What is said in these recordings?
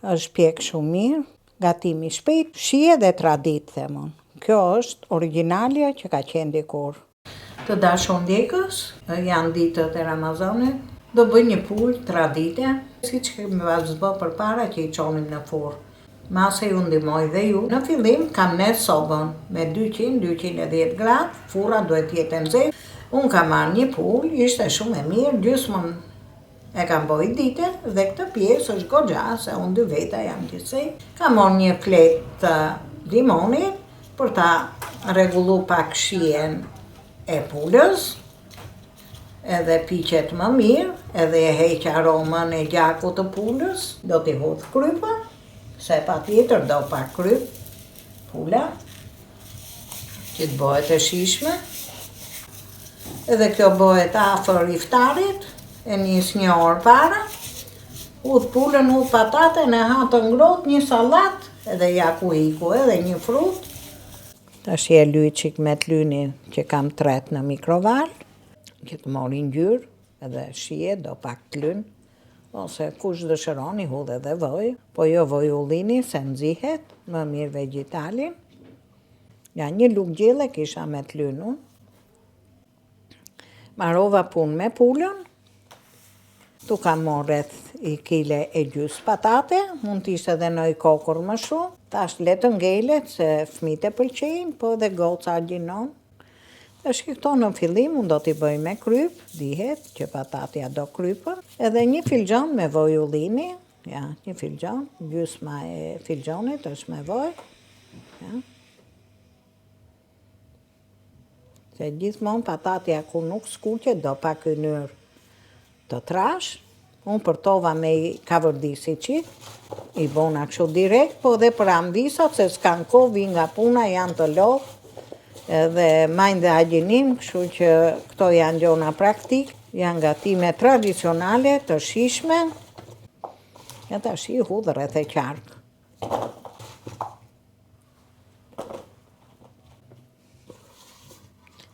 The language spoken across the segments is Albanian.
është pjekë shumë mirë, gatimi shpejt, shije dhe tradit, themon. Kjo është originalja që ka qenë dikur. Të dashur ndjekës, janë ditët e Ramazanit, do bëj një pulë tradite, si që kemi vazhdo për para që i qonim në furrë. Mase ju ndihmoj dhe ju. Në fillim kam ne sobën me 200-210 gradë, furra duhet jetë e nxehtë. Unë kam marrë një pulë, ishte shumë e mirë, gjysmën e kam bojë dite dhe këtë pjesë është goxha, se unë 2 veta jam gjithsej. Kam marrë një fletë limonit për ta rregullu pak shijen e pulës, edhe piqet më mirë, edhe e heq aromën e gjakut të pulës, do t'i hudh krypën, se patjetër do pak kryp pula, që të bëhet e shijshme. Edhe kjo bëhet afër iftarit, e nis një orë para, hudh pulën, hudh pataten, e ha të ngrohtë, një sallat, edhe ja ku iku edhe një frutë. Tash e lyj çik me t'lynin që kam tret në mikrovalë, që të mori ngjyrë, edhe shije, do pak t'lyn, ose kush dëshiron i hudh edhe vaj, po jo vojullini se nxihet, më mirë vegjetalin. Ja, një lugë gjelle kisha me t'lyn unë. Marrova punë me pulën, tu kam marrë rreth 1,5 kg patate, mund t'ishte edhe në kokur më shumë. Tash le të ngelet se fëmijët e pëlqejnë, po edhe goca gjinon. Tash këto në fillim unë do t'i bëj me kryp, dihet që patatja do krypën, edhe një filxhan me vaj ullini, ja, një filxhan, gjysma e filxhanit është me vaj. Ja. Se gjithmonë patatja kur nuk skuqet do pak ynyrë të trash. Unë përtova me kavërdisi qik, i bona kështu direkt, po edhe për ambisat, se s'kan kohë, vi nga puna, janë të lodhë, edhe majnë dhe agjinim, kështu që këto janë gjona praktik, janë gatime tradicionale, të shijshme. Ja tash i hudh rreth e qark.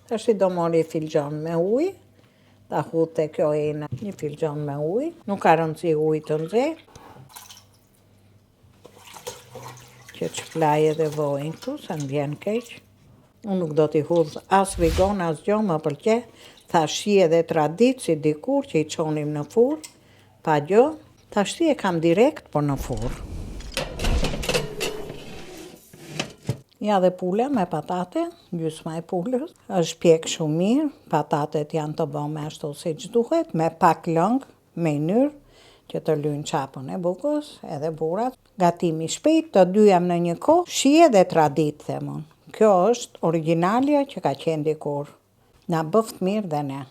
Tash i do mori filxhan me ujë, ta hudh te kjo një filxhan me ujë, nuk ka rëndësi ujë të nxehtë, që çplaj edhe vojnë këtu, se m'vjen keq. Unë nuk do t'i hudh as vigon, as gjo, më pëlqej, tha shije dhe tradit si dikur që i çonim në furrë, pa gjo, tash e kam direkt, por në furrë. Ja dhe pula me patate, gjysma e pulës, është pjekë shumë mirë, patatet janë të bëme ashtu siç duhet, me pak lëng, me ynyr, që të lyjnë çapën e bukës, edhe burrat. Gatimi shpejt, të dy jam në një kohë, shije dhe tradit, themon. Kjo është originalja që ka qenë dikur. Na bëft mirë dhe ne.